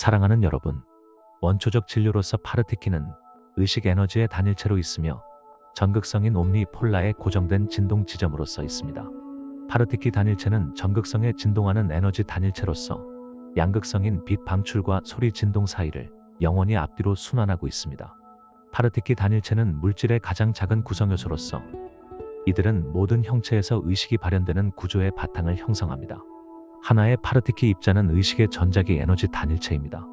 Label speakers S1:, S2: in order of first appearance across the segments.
S1: 사랑하는 여러분, 원초적 진료로서 파르티키는 의식 에너지의 단일체로 있으며 전극성인 옴니폴라의 고정된 진동 지점으로서 있습니다. 파르티키 단일체는 전극성에 진동하는 에너지 단일체로서 양극성인 빛 방출과 소리 진동 사이를 영원히 앞뒤로 순환하고 있습니다. 파르티키 단일체는 물질의 가장 작은 구성요소로서 이들은 모든 형체에서 의식이 발현되는 구조의 바탕을 형성합니다. 하나의 파르티키 입자는 의식의 전자기 에너지 단일체입니다.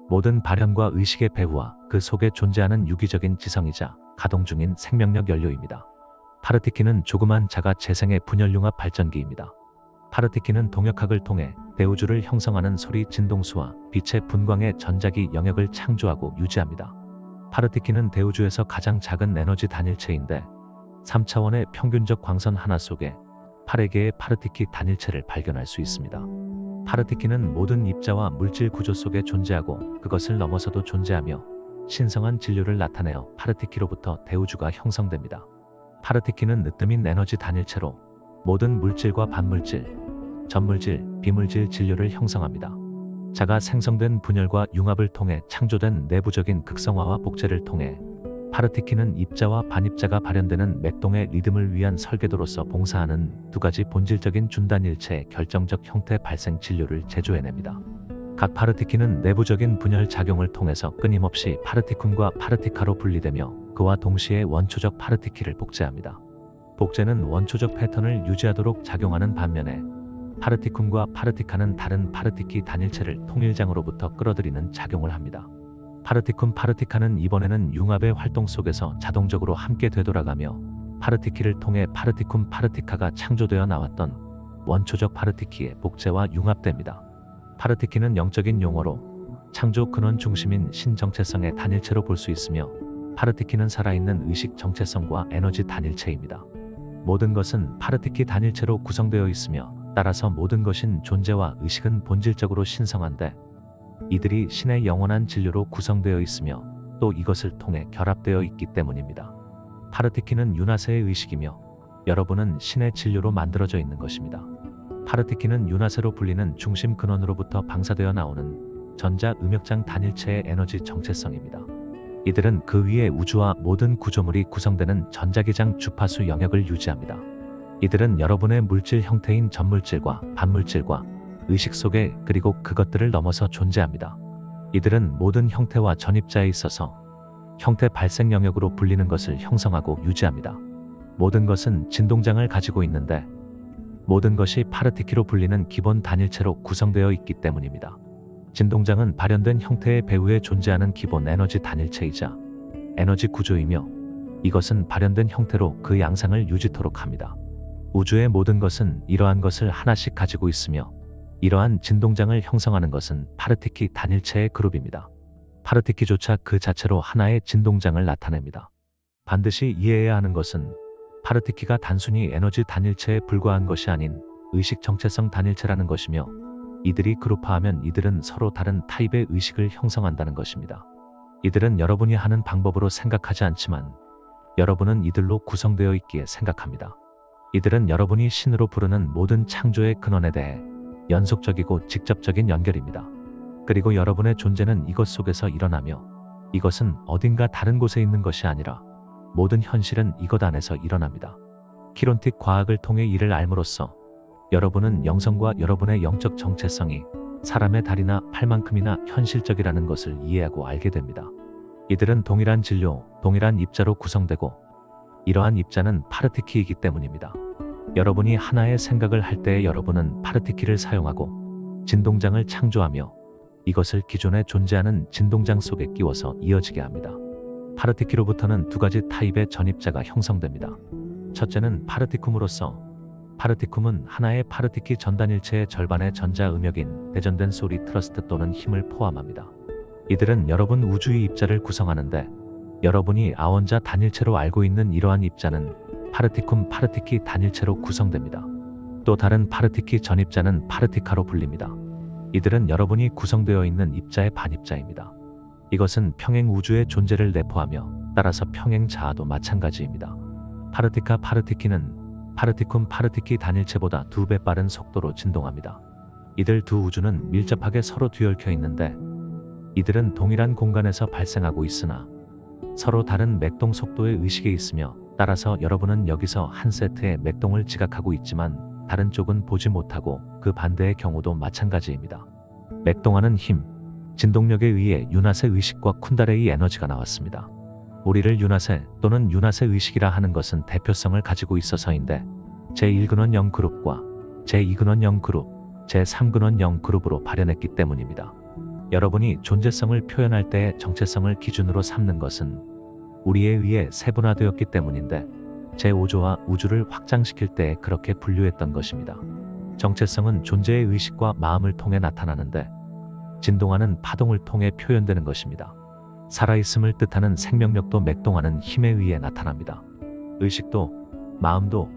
S1: 모든 발현과 의식의 배후와 그 속에 존재하는 유기적인 지성이자 가동 중인 생명력 연료입니다. 파르티키는 조그만 자가 재생의 분열융합 발전기입니다. 파르티키는 동역학을 통해 대우주를 형성하는 소리 진동수와 빛의 분광의 전자기 영역을 창조하고 유지합니다. 파르티키는 대우주에서 가장 작은 에너지 단일체인데 3차원의 평균적 광선 하나 속에 8여 개의 파르티키 단일체를 발견할 수 있습니다. 파르티키는 모든 입자와 물질 구조 속에 존재하고 그것을 넘어서도 존재하며 신성한 진료를 나타내어 파르티키로부터 대우주가 형성됩니다. 파르티키는 으뜸인 에너지 단일체로 모든 물질과 반물질, 전물질, 비물질 진료를 형성합니다. 자가 생성된 분열과 융합을 통해 창조된 내부적인 극성화와 복제를 통해 파르티키는 입자와 반입자가 발현되는 맥동의 리듬을 위한 설계도로서 봉사하는 두 가지 본질적인 준단일체의 결정적 형태 발생 진료를 제조해냅니다. 각 파르티키는 내부적인 분열 작용을 통해서 끊임없이 파르티쿰과 파르티카로 분리되며 그와 동시에 원초적 파르티키를 복제합니다. 복제는 원초적 패턴을 유지하도록 작용하는 반면에 파르티쿰과 파르티카는 다른 파르티키 단일체를 통일장으로부터 끌어들이는 작용을 합니다. 파르티쿰 파르티카는 이번에는 융합의 활동 속에서 자동적으로 함께 되돌아가며 파르티키를 통해 파르티쿰 파르티카가 창조되어 나왔던 원초적 파르티키의 복제와 융합됩니다. 파르티키는 영적인 용어로 창조 근원 중심인 신정체성의 단일체로 볼 수 있으며 파르티키는 살아있는 의식 정체성과 에너지 단일체입니다. 모든 것은 파르티키 단일체로 구성되어 있으며 따라서 모든 것인 존재와 의식은 본질적으로 신성한데 이들이 신의 영원한 진료로 구성되어 있으며 또 이것을 통해 결합되어 있기 때문입니다. 파르티키는 유나세의 의식이며 여러분은 신의 진료로 만들어져 있는 것입니다. 파르티키는 유나세로 불리는 중심 근원으로부터 방사되어 나오는 전자 음역장 단일체의 에너지 정체성입니다. 이들은 그 위에 우주와 모든 구조물이 구성되는 전자기장 주파수 영역을 유지합니다. 이들은 여러분의 물질 형태인 전물질과 반물질과 의식 속에 그리고 그것들을 넘어서 존재합니다. 이들은 모든 형태와 전입자에 있어서 형태 발생 영역으로 불리는 것을 형성하고 유지합니다. 모든 것은 진동장을 가지고 있는데 모든 것이 파르티키로 불리는 기본 단일체로 구성되어 있기 때문입니다. 진동장은 발현된 형태의 배후에 존재하는 기본 에너지 단일체이자 에너지 구조이며 이것은 발현된 형태로 그 양상을 유지토록 합니다. 우주의 모든 것은 이러한 것을 하나씩 가지고 있으며 이러한 진동장을 형성하는 것은 파르티키 단일체의 그룹입니다. 파르티키조차 그 자체로 하나의 진동장을 나타냅니다. 반드시 이해해야 하는 것은 파르티키가 단순히 에너지 단일체에 불과한 것이 아닌 의식 정체성 단일체라는 것이며 이들이 그룹화하면 이들은 서로 다른 타입의 의식을 형성한다는 것입니다. 이들은 여러분이 하는 방법으로 생각하지 않지만 여러분은 이들로 구성되어 있기에 생각합니다. 이들은 여러분이 신으로 부르는 모든 창조의 근원에 대해 연속적이고 직접적인 연결입니다. 그리고 여러분의 존재는 이것 속에서 일어나며 이것은 어딘가 다른 곳에 있는 것이 아니라 모든 현실은 이것 안에서 일어납니다. 키론틱 과학을 통해 이를 알므로써 여러분은 영성과 여러분의 영적 정체성이 사람의 다리나 팔만큼이나 현실적이라는 것을 이해하고 알게 됩니다. 이들은 동일한 진료, 동일한 입자로 구성되고 이러한 입자는 파르티키이기 때문입니다. 여러분이 하나의 생각을 할 때에 여러분은 파르티키를 사용하고 진동장을 창조하며 이것을 기존에 존재하는 진동장 속에 끼워서 이어지게 합니다. 파르티키로부터는 두 가지 타입의 전입자가 형성됩니다. 첫째는 파르티쿰으로서 파르티쿰은 하나의 파르티키 전단일체의 절반의 전자 음역인 대전된 소리 트러스트 또는 힘을 포함합니다. 이들은 여러분 우주의 입자를 구성하는데 여러분이 아원자 단일체로 알고 있는 이러한 입자는 파르티쿰 파르티키 단일체로 구성됩니다. 또 다른 파르티키 전입자는 파르티카로 불립니다. 이들은 여러분이 구성되어 있는 입자의 반입자입니다. 이것은 평행 우주의 존재를 내포하며 따라서 평행 자아도 마찬가지입니다. 파르티카 파르티키는 파르티쿰 파르티키 단일체보다 2배 빠른 속도로 진동합니다. 이들 두 우주는 밀접하게 서로 뒤얽혀 있는데 이들은 동일한 공간에서 발생하고 있으나 서로 다른 맥동 속도의 의식에 있으며, 따라서 여러분은 여기서 한 세트의 맥동을 지각하고 있지만 다른 쪽은 보지 못하고 그 반대의 경우도 마찬가지입니다. 맥동하는 힘, 진동력에 의해 유낫의 의식과 쿤달레이 에너지가 나왔습니다. 우리를 유낫의 또는 유낫의 의식이라 하는 것은 대표성을 가지고 있어서인데, 제1근원 0그룹과 제2근원 0그룹, 제3근원 0그룹으로 발현했기 때문입니다. 여러분이 존재성을 표현할 때의 정체성을 기준으로 삼는 것은 우리에 의해 세분화되었기 때문인데, 제5조와 우주를 확장시킬 때 그렇게 분류했던 것입니다. 정체성은 존재의 의식과 마음을 통해 나타나는데, 진동하는 파동을 통해 표현되는 것입니다. 살아있음을 뜻하는 생명력도 맥동하는 힘에 의해 나타납니다. 의식도, 마음도,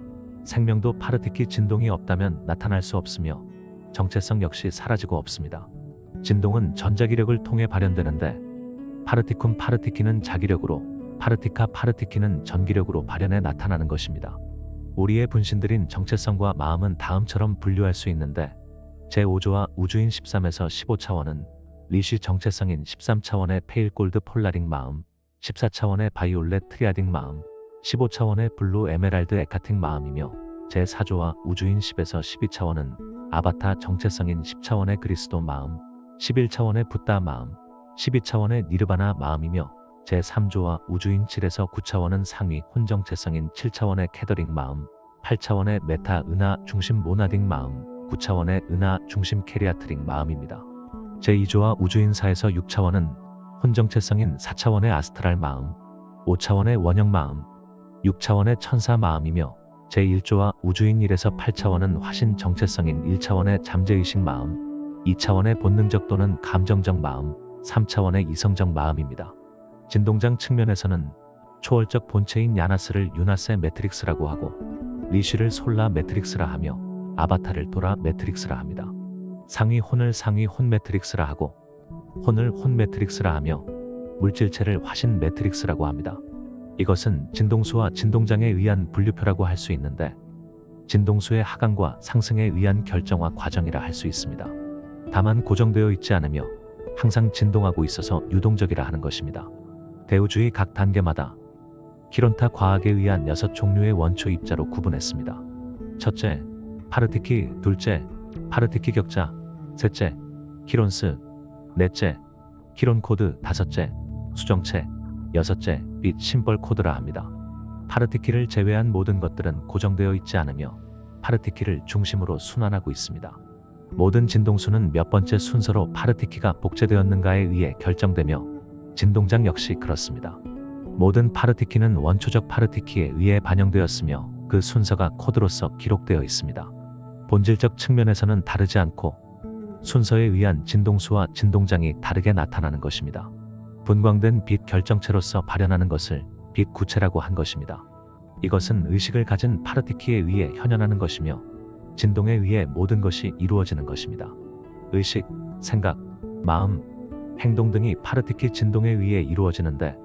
S1: 생명도 파르티키 진동이 없다면 나타날 수 없으며 정체성 역시 사라지고 없습니다. 진동은 전자기력을 통해 발현되는데, 파르티쿰 파르티키는 자기력으로, 파르티카 파르티키는 전기력으로 발현해 나타나는 것입니다. 우리의 분신들인 정체성과 마음은 다음처럼 분류할 수 있는데, 제5조와 우주인 13에서 15차원은 리시 정체성인 13차원의 페일 골드 폴라링 마음, 14차원의 바이올렛 트리아딩 마음, 15차원의 블루 에메랄드 에카팅 마음이며, 제4조와 우주인 10에서 12차원은 아바타 정체성인 10차원의 그리스도 마음, 11차원의 붓다 마음, 12차원의 니르바나 마음이며, 제3조와 우주인 7에서 9차원은 상위 혼정체성인 7차원의 캐더링 마음, 8차원의 메타 은하 중심 모나딩 마음, 9차원의 은하 중심 캐리아트링 마음입니다. 제2조와 우주인 4에서 6차원은 혼정체성인 4차원의 아스트랄 마음, 5차원의 원형 마음, 6차원의 천사 마음이며, 제1조와 우주인 1에서 8차원은 화신 정체성인 1차원의 잠재의식 마음, 2차원의 본능적 또는 감정적 마음, 3차원의 이성적 마음입니다. 진동장 측면에서는 초월적 본체인 야나스를 유나세 매트릭스라고 하고, 리쉬를 솔라 매트릭스라 하며, 아바타를 도라 매트릭스라 합니다. 상위 혼을 상위 혼 매트릭스라 하고, 혼을 혼 매트릭스라 하며, 물질체를 화신 매트릭스라고 합니다. 이것은 진동수와 진동장에 의한 분류표라고 할 수 있는데, 진동수의 하강과 상승에 의한 결정화 과정이라 할 수 있습니다. 다만 고정되어 있지 않으며 항상 진동하고 있어서 유동적이라 하는 것입니다. 대우주의 각 단계마다 키론타 과학에 의한 6종류의 원초 입자로 구분했습니다. 첫째, 파르티키. 둘째, 파르티키 격자. 셋째, 키론스. 넷째, 키론 코드. 다섯째, 수정체. 여섯째, 빛 심벌 코드라 합니다. 파르티키를 제외한 모든 것들은 고정되어 있지 않으며 파르티키를 중심으로 순환하고 있습니다. 모든 진동수는 몇 번째 순서로 파르티키가 복제되었는가에 의해 결정되며, 진동장 역시 그렇습니다. 모든 파르티키는 원초적 파르티키에 의해 반영되었으며 그 순서가 코드로서 기록되어 있습니다. 본질적 측면에서는 다르지 않고 순서에 의한 진동수와 진동장이 다르게 나타나는 것입니다. 분광된 빛 결정체로서 발현하는 것을 빛 구체라고 한 것입니다. 이것은 의식을 가진 파르티키에 의해 현현하는 것이며 진동에 의해 모든 것이 이루어지는 것입니다. 의식, 생각, 마음, 행동 등이 파르티키 진동에 의해 이루어지는데,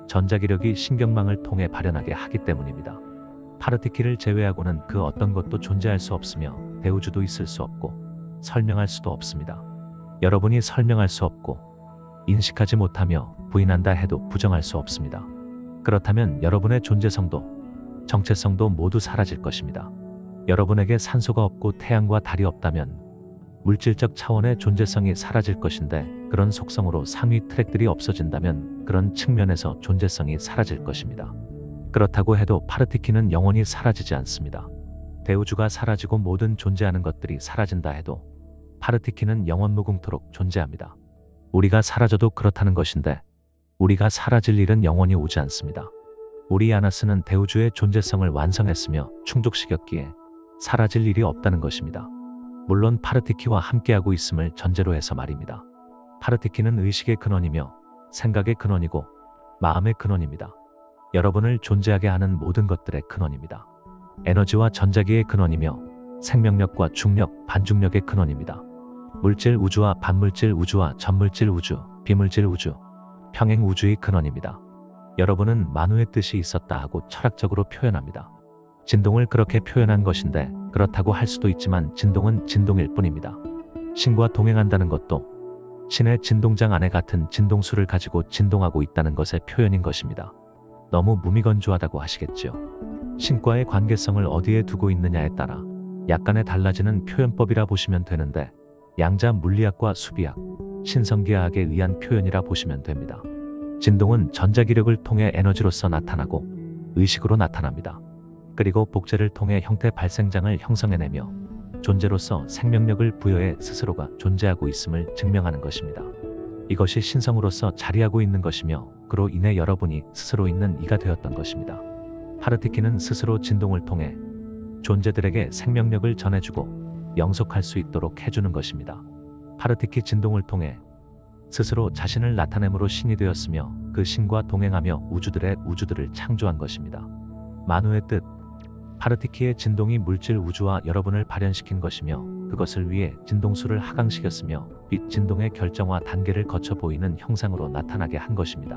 S1: 전자기력이 신경망을 통해 발현하게 하기 때문입니다. 파르티키를 제외하고는 그 어떤 것도 존재할 수 없으며 대우주도 있을 수 없고 설명할 수도 없습니다. 여러분이 설명할 수 없고 인식하지 못하며 부인한다 해도 부정할 수 없습니다. 그렇다면 여러분의 존재성도 정체성도 모두 사라질 것입니다. 여러분에게 산소가 없고 태양과 달이 없다면 물질적 차원의 존재성이 사라질 것인데, 그런 속성으로 상위 트랙들이 없어진다면 그런 측면에서 존재성이 사라질 것입니다. 그렇다고 해도 파르티키는 영원히 사라지지 않습니다. 대우주가 사라지고 모든 존재하는 것들이 사라진다 해도 파르티키는 영원 무궁토록 존재합니다. 우리가 사라져도 그렇다는 것인데, 우리가 사라질 일은 영원히 오지 않습니다. 우리 야나스는 대우주의 존재성을 완성했으며 충족시켰기에 사라질 일이 없다는 것입니다. 물론 파르티키와 함께하고 있음을 전제로 해서 말입니다. 파르티키는 의식의 근원이며 생각의 근원이고 마음의 근원입니다. 여러분을 존재하게 하는 모든 것들의 근원입니다. 에너지와 전자기의 근원이며 생명력과 중력, 반중력의 근원입니다. 물질 우주와 반물질 우주와 전물질 우주, 비물질 우주, 평행 우주의 근원입니다. 여러분은 만우의 뜻이 있었다 하고 철학적으로 표현합니다. 진동을 그렇게 표현한 것인데, 그렇다고 할 수도 있지만 진동은 진동일 뿐입니다. 신과 동행한다는 것도 신의 진동장 안에 같은 진동수를 가지고 진동하고 있다는 것의 표현인 것입니다. 너무 무미건조하다고 하시겠지요. 신과의 관계성을 어디에 두고 있느냐에 따라 약간의 달라지는 표현법이라 보시면 되는데 양자 물리학과 수비학, 신성기하학에 의한 표현이라 보시면 됩니다. 진동은 전자기력을 통해 에너지로서 나타나고 의식으로 나타납니다. 그리고 복제를 통해 형태 발생장을 형성해내며 존재로서 생명력을 부여해 스스로가 존재하고 있음을 증명하는 것입니다. 이것이 신성으로서 자리하고 있는 것이며 그로 인해 여러분이 스스로 있는 이가 되었던 것입니다. 파르티키는 스스로 진동을 통해 존재들에게 생명력을 전해주고 영속할 수 있도록 해주는 것입니다. 파르티키 진동을 통해 스스로 자신을 나타냄으로 신이 되었으며 그 신과 동행하며 우주들을 창조한 것입니다. 만우의 뜻, 파르티키의 진동이 물질 우주와 여러분을 발현시킨 것이며 그것을 위해 진동수를 하강시켰으며 빛 진동의 결정화 단계를 거쳐 보이는 형상으로 나타나게 한 것입니다.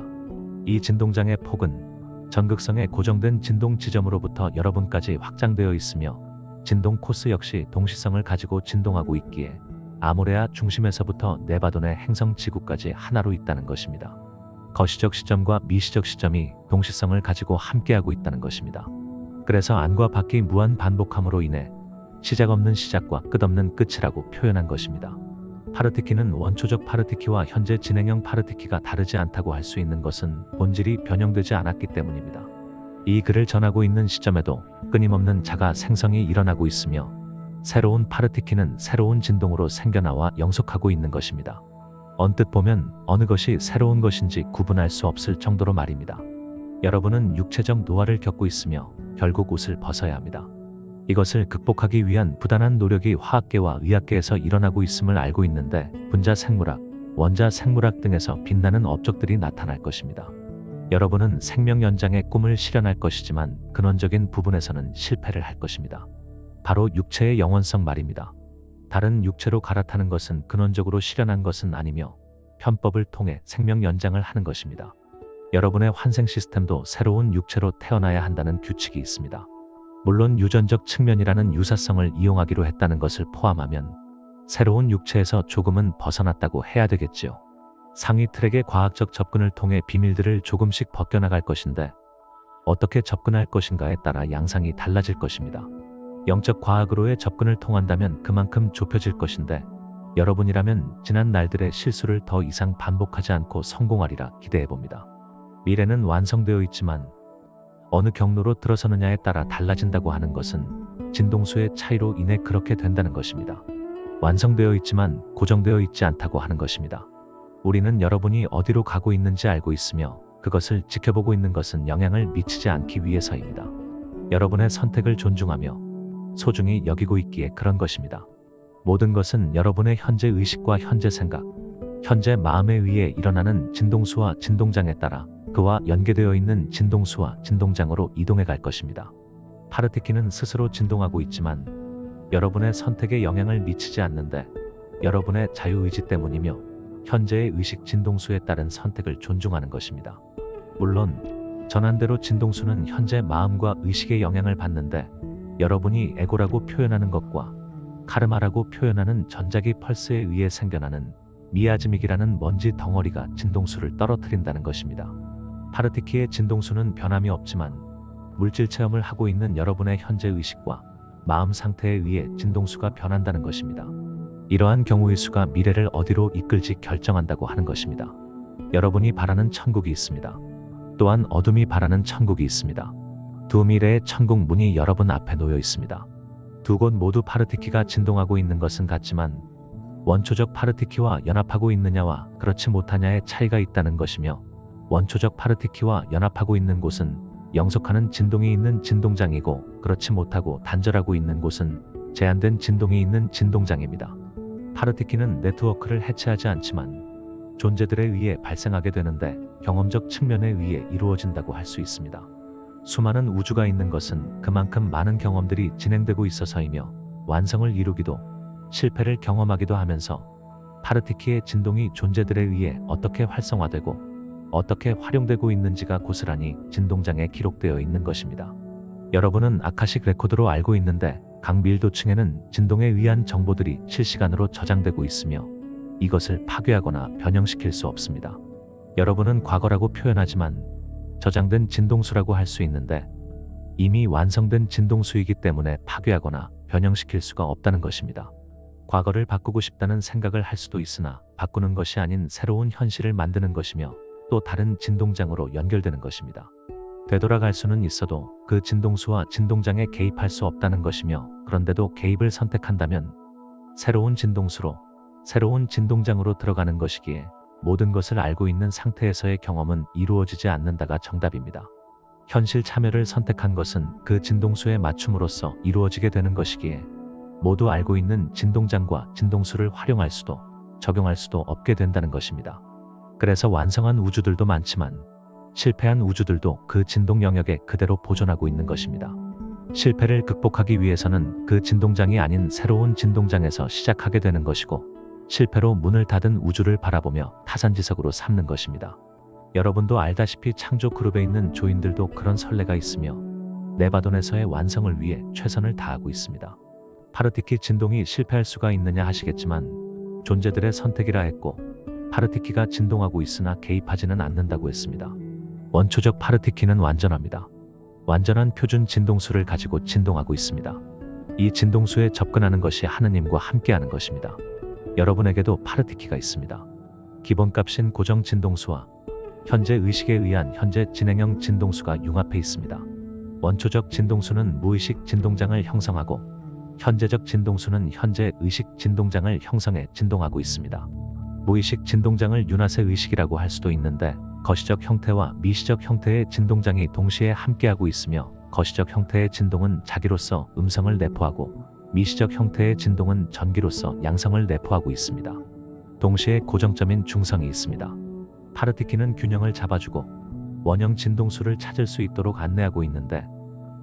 S1: 이 진동장의 폭은 전극성의 고정된 진동 지점으로부터 여러분까지 확장되어 있으며 진동 코스 역시 동시성을 가지고 진동하고 있기에 아모레아 중심에서부터 네바돈의 행성 지구까지 하나로 있다는 것입니다. 거시적 시점과 미시적 시점이 동시성을 가지고 함께하고 있다는 것입니다. 그래서 안과 밖이 무한 반복함으로 인해 시작 없는 시작과 끝없는 끝이라고 표현한 것입니다. 파르티키는 원초적 파르티키와 현재 진행형 파르티키가 다르지 않다고 할 수 있는 것은 본질이 변형되지 않았기 때문입니다. 이 글을 전하고 있는 시점에도 끊임없는 자가 생성이 일어나고 있으며 새로운 파르티키는 새로운 진동으로 생겨나와 영속하고 있는 것입니다. 언뜻 보면 어느 것이 새로운 것인지 구분할 수 없을 정도로 말입니다. 여러분은 육체적 노화를 겪고 있으며 결국 옷을 벗어야 합니다. 이것을 극복하기 위한 부단한 노력이 화학계와 의학계에서 일어나고 있음을 알고 있는데 분자 생물학, 원자 생물학 등에서 빛나는 업적들이 나타날 것입니다. 여러분은 생명 연장의 꿈을 실현할 것이지만 근원적인 부분에서는 실패를 할 것입니다. 바로 육체의 영원성 말입니다. 다른 육체로 갈아타는 것은 근원적으로 실현한 것은 아니며 편법을 통해 생명 연장을 하는 것입니다. 여러분의 환생 시스템도 새로운 육체로 태어나야 한다는 규칙이 있습니다. 물론 유전적 측면이라는 유사성을 이용하기로 했다는 것을 포함하면 새로운 육체에서 조금은 벗어났다고 해야 되겠지요. 상위 트랙의 과학적 접근을 통해 비밀들을 조금씩 벗겨나갈 것인데 어떻게 접근할 것인가에 따라 양상이 달라질 것입니다. 영적 과학으로의 접근을 통한다면 그만큼 좁혀질 것인데 여러분이라면 지난 날들의 실수를 더 이상 반복하지 않고 성공하리라 기대해봅니다. 미래는 완성되어 있지만 어느 경로로 들어서느냐에 따라 달라진다고 하는 것은 진동수의 차이로 인해 그렇게 된다는 것입니다. 완성되어 있지만 고정되어 있지 않다고 하는 것입니다. 우리는 여러분이 어디로 가고 있는지 알고 있으며 그것을 지켜보고 있는 것은 영향을 미치지 않기 위해서입니다. 여러분의 선택을 존중하며 소중히 여기고 있기에 그런 것입니다. 모든 것은 여러분의 현재 의식과 현재 생각, 현재 마음에 의해 일어나는 진동수와 진동장에 따라 그와 연계되어 있는 진동수와 진동장으로 이동해 갈 것입니다. 파르티키는 스스로 진동하고 있지만 여러분의 선택에 영향을 미치지 않는데 여러분의 자유의지 때문이며 현재의 의식 진동수에 따른 선택을 존중하는 것입니다. 물론 전한대로 진동수는 현재 마음과 의식에 영향을 받는데 여러분이 에고라고 표현하는 것과 카르마라고 표현하는 전자기 펄스에 의해 생겨나는 미아즈믹이라는 먼지 덩어리가 진동수를 떨어뜨린다는 것입니다. 파르티키의 진동수는 변함이 없지만 물질 체험을 하고 있는 여러분의 현재 의식과 마음 상태에 의해 진동수가 변한다는 것입니다. 이러한 경우의 수가 미래를 어디로 이끌지 결정한다고 하는 것입니다. 여러분이 바라는 천국이 있습니다. 또한 어둠이 바라는 천국이 있습니다. 두 미래의 천국 문이 여러분 앞에 놓여 있습니다. 두 곳 모두 파르티키가 진동하고 있는 것은 같지만 원초적 파르티키와 연합하고 있느냐와 그렇지 못하냐의 차이가 있다는 것이며 원초적 파르티키와 연합하고 있는 곳은 영속하는 진동이 있는 진동장이고 그렇지 못하고 단절하고 있는 곳은 제한된 진동이 있는 진동장입니다. 파르티키는 네트워크를 해체하지 않지만 존재들에 의해 발생하게 되는데 경험적 측면에 의해 이루어진다고 할 수 있습니다. 수많은 우주가 있는 것은 그만큼 많은 경험들이 진행되고 있어서이며 완성을 이루기도 실패를 경험하기도 하면서 파르티키의 진동이 존재들에 의해 어떻게 활성화되고 어떻게 활용되고 있는지가 고스란히 진동장에 기록되어 있는 것입니다. 여러분은 아카식 레코드로 알고 있는데 강밀도층에는 진동에 의한 정보들이 실시간으로 저장되고 있으며 이것을 파괴하거나 변형시킬 수 없습니다. 여러분은 과거라고 표현하지만 저장된 진동수라고 할 수 있는데 이미 완성된 진동수이기 때문에 파괴하거나 변형시킬 수가 없다는 것입니다. 과거를 바꾸고 싶다는 생각을 할 수도 있으나 바꾸는 것이 아닌 새로운 현실을 만드는 것이며 또 다른 진동장으로 연결되는 것입니다. 되돌아갈 수는 있어도 그 진동수와 진동장에 개입할 수 없다는 것이며 그런데도 개입을 선택한다면 새로운 진동수로 새로운 진동장으로 들어가는 것이기에 모든 것을 알고 있는 상태에서의 경험은 이루어지지 않는다가 정답입니다. 현실 참여를 선택한 것은 그 진동수에 맞춤으로써 이루어지게 되는 것이기에 모두 알고 있는 진동장과 진동수를 활용할 수도 적용할 수도 없게 된다는 것입니다. 그래서 완성한 우주들도 많지만 실패한 우주들도 그 진동 영역에 그대로 보존하고 있는 것입니다. 실패를 극복하기 위해서는 그 진동장이 아닌 새로운 진동장에서 시작하게 되는 것이고 실패로 문을 닫은 우주를 바라보며 타산지석으로 삼는 것입니다. 여러분도 알다시피 창조 그룹에 있는 조인들도 그런 선례가 있으며 네바돈에서의 완성을 위해 최선을 다하고 있습니다. 파르티키 진동이 실패할 수가 있느냐 하시겠지만 존재들의 선택이라 했고 파르티키가 진동하고 있으나 개입하지는 않는다고 했습니다. 원초적 파르티키는 완전합니다. 완전한 표준 진동수를 가지고 진동하고 있습니다. 이 진동수에 접근하는 것이 하느님과 함께하는 것입니다. 여러분에게도 파르티키가 있습니다. 기본값인 고정 진동수와 현재 의식에 의한 현재 진행형 진동수가 융합해 있습니다. 원초적 진동수는 무의식 진동장을 형성하고 현재적 진동수는 현재 의식 진동장을 형성해 진동하고 있습니다. 무의식 진동장을 윤하세 의식이라고 할 수도 있는데 거시적 형태와 미시적 형태의 진동장이 동시에 함께하고 있으며 거시적 형태의 진동은 자기로서 음성을 내포하고 미시적 형태의 진동은 전기로서 양성을 내포하고 있습니다. 동시에 고정점인 중성이 있습니다. 파르티키는 균형을 잡아주고 원형 진동수를 찾을 수 있도록 안내하고 있는데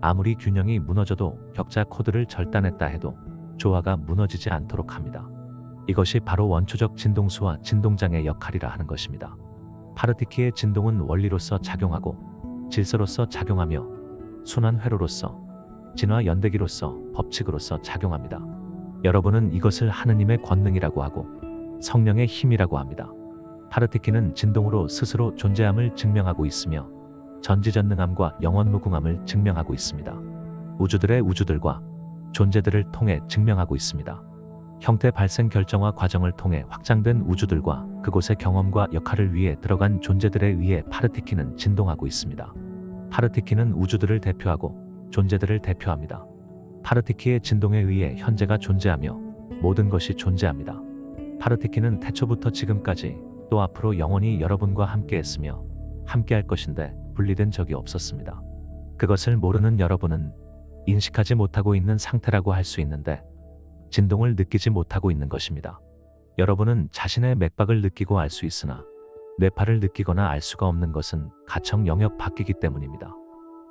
S1: 아무리 균형이 무너져도 격자 코드를 절단했다 해도 조화가 무너지지 않도록 합니다. 이것이 바로 원초적 진동수와 진동장의 역할이라 하는 것입니다. 파르티키의 진동은 원리로서 작용하고 질서로서 작용하며 순환 회로로서 진화 연대기로서 법칙으로서 작용합니다. 여러분은 이것을 하느님의 권능이라고 하고 성령의 힘이라고 합니다. 파르티키는 진동으로 스스로 존재함을 증명하고 있으며 전지전능함과 영원무궁함을 증명하고 있습니다. 우주들의 우주들과 존재들을 통해 증명하고 있습니다. 형태 발생 결정화 과정을 통해 확장된 우주들과 그곳의 경험과 역할을 위해 들어간 존재들에 의해 파르티키는 진동하고 있습니다. 파르티키는 우주들을 대표하고 존재들을 대표합니다. 파르티키의 진동에 의해 현재가 존재하며 모든 것이 존재합니다. 파르티키는 태초부터 지금까지 또 앞으로 영원히 여러분과 함께했으며 함께할 것인데 분리된 적이 없었습니다. 그것을 모르는 여러분은 인식하지 못하고 있는 상태라고 할 수 있는데 진동을 느끼지 못하고 있는 것입니다. 여러분은 자신의 맥박을 느끼고 알 수 있으나 뇌파를 느끼거나 알 수가 없는 것은 가청 영역 밖이기 때문입니다.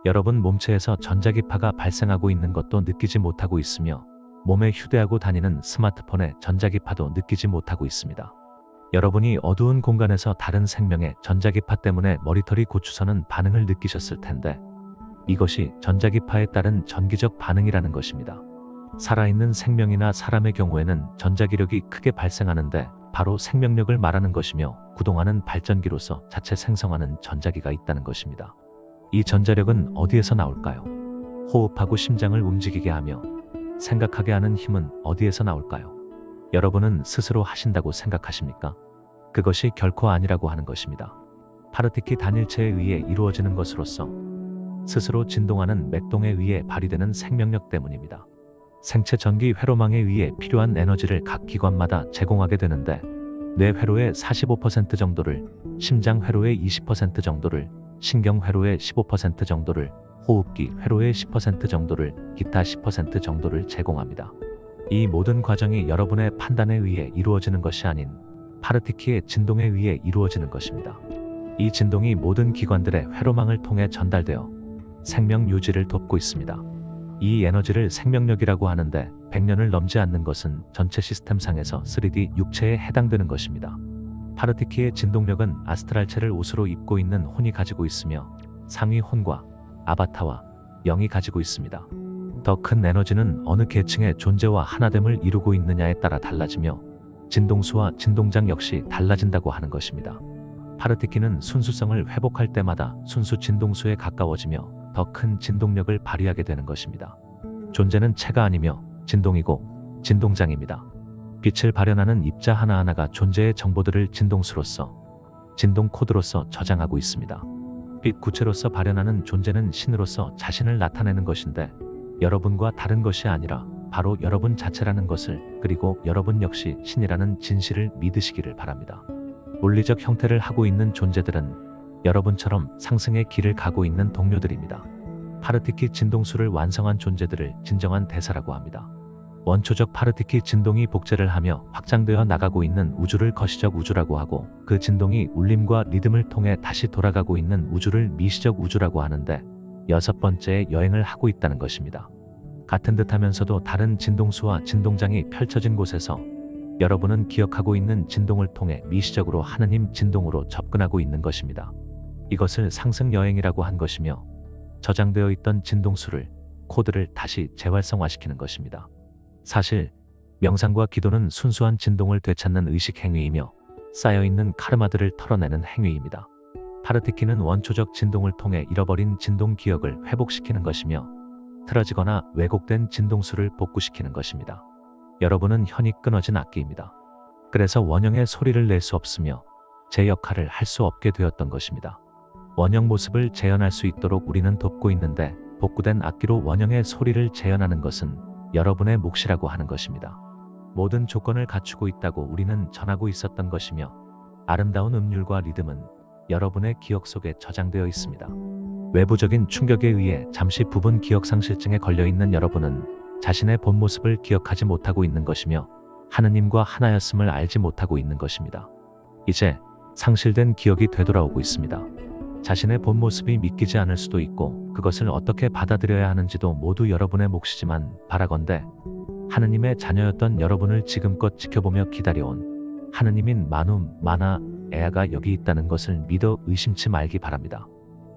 S1: 여러분 몸체에서 전자기파가 발생하고 있는 것도 느끼지 못하고 있으며 몸에 휴대하고 다니는 스마트폰의 전자기파도 느끼지 못하고 있습니다. 여러분이 어두운 공간에서 다른 생명의 전자기파 때문에 머리털이 고추서는 반응을 느끼셨을 텐데 이것이 전자기파에 따른 전기적 반응이라는 것입니다. 살아있는 생명이나 사람의 경우에는 전자기력이 크게 발생하는데 바로 생명력을 말하는 것이며 구동하는 발전기로서 자체 생성하는 전자기가 있다는 것입니다. 이 전자력은 어디에서 나올까요? 호흡하고 심장을 움직이게 하며 생각하게 하는 힘은 어디에서 나올까요? 여러분은 스스로 하신다고 생각하십니까? 그것이 결코 아니라고 하는 것입니다. 파르티키 단일체에 의해 이루어지는 것으로서 스스로 진동하는 맥동에 의해 발휘되는 생명력 때문입니다. 생체 전기 회로망에 의해 필요한 에너지를 각 기관마다 제공하게 되는데 뇌 회로의 45% 정도를, 심장 회로의 20% 정도를, 신경 회로의 15% 정도를, 호흡기 회로의 10% 정도를, 기타 10% 정도를 제공합니다. 이 모든 과정이 여러분의 판단에 의해 이루어지는 것이 아닌 파르티키의 진동에 의해 이루어지는 것입니다. 이 진동이 모든 기관들의 회로망을 통해 전달되어 생명 유지를 돕고 있습니다. 이 에너지를 생명력이라고 하는데 100년을 넘지 않는 것은 전체 시스템상에서 3D 육체에 해당되는 것입니다. 파르티키의 진동력은 아스트랄체를 옷으로 입고 있는 혼이 가지고 있으며 상위 혼과 아바타와 영이 가지고 있습니다. 더 큰 에너지는 어느 계층의 존재와 하나됨을 이루고 있느냐에 따라 달라지며 진동수와 진동장 역시 달라진다고 하는 것입니다. 파르티키는 순수성을 회복할 때마다 순수 진동수에 가까워지며 더 큰 진동력을 발휘하게 되는 것입니다. 존재는 체가 아니며 진동이고 진동장입니다. 빛을 발현하는 입자 하나하나가 존재의 정보들을 진동수로서, 진동 코드로서 저장하고 있습니다. 빛 구체로서 발현하는 존재는 신으로서 자신을 나타내는 것인데 여러분과 다른 것이 아니라 바로 여러분 자체라는 것을, 그리고 여러분 역시 신이라는 진실을 믿으시기를 바랍니다. 물리적 형태를 하고 있는 존재들은 여러분처럼 상승의 길을 가고 있는 동료들입니다. 파르티키 진동수를 완성한 존재들을 진정한 대사라고 합니다. 원초적 파르티키 진동이 복제를 하며 확장되어 나가고 있는 우주를 거시적 우주라고 하고, 그 진동이 울림과 리듬을 통해 다시 돌아가고 있는 우주를 미시적 우주라고 하는데, 6번째의 여행을 하고 있다는 것입니다. 같은 듯하면서도 다른 진동수와 진동장이 펼쳐진 곳에서 여러분은 기억하고 있는 진동을 통해 미시적으로 하느님 진동으로 접근하고 있는 것입니다. 이것을 상승 여행이라고 한 것이며, 저장되어 있던 진동수를, 코드를 다시 재활성화시키는 것입니다. 사실 명상과 기도는 순수한 진동을 되찾는 의식 행위이며 쌓여있는 카르마들을 털어내는 행위입니다. 파르티키는 원초적 진동을 통해 잃어버린 진동 기억을 회복시키는 것이며 틀어지거나 왜곡된 진동수를 복구시키는 것입니다. 여러분은 현이 끊어진 악기입니다. 그래서 원형의 소리를 낼 수 없으며 제 역할을 할 수 없게 되었던 것입니다. 원형 모습을 재현할 수 있도록 우리는 돕고 있는데, 복구된 악기로 원형의 소리를 재현하는 것은 여러분의 몫이라고 하는 것입니다. 모든 조건을 갖추고 있다고 우리는 전하고 있었던 것이며, 아름다운 음률과 리듬은 여러분의 기억 속에 저장되어 있습니다. 외부적인 충격에 의해 잠시 부분 기억상실증에 걸려있는 여러분은 자신의 본 모습을 기억하지 못하고 있는 것이며 하느님과 하나였음을 알지 못하고 있는 것입니다. 이제 상실된 기억이 되돌아오고 있습니다. 자신의 본 모습이 믿기지 않을 수도 있고 그것을 어떻게 받아들여야 하는지도 모두 여러분의 몫이지만, 바라건대 하느님의 자녀였던 여러분을 지금껏 지켜보며 기다려온 하느님인 마눔, 마나, 에아가 여기 있다는 것을 믿어 의심치 말기 바랍니다.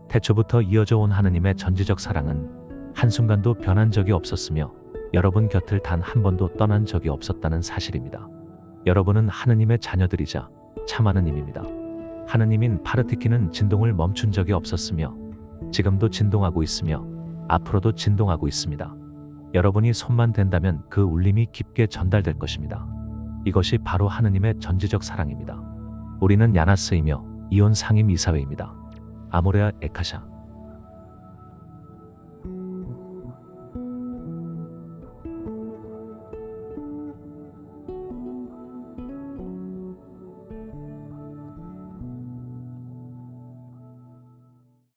S1: 태초부터 이어져 온 하느님의 전지적 사랑은 한순간도 변한 적이 없었으며 여러분 곁을 단 한 번도 떠난 적이 없었다는 사실입니다. 여러분은 하느님의 자녀들이자 참 하느님입니다. 하느님인 파르티키는 진동을 멈춘 적이 없었으며 지금도 진동하고 있으며 앞으로도 진동하고 있습니다. 여러분이 손만 댄다면 그 울림이 깊게 전달될 것입니다. 이것이 바로 하느님의 전지적 사랑입니다. 우리는 야나스이며 이온 상임 이사회입니다. 아모레아 에카샤.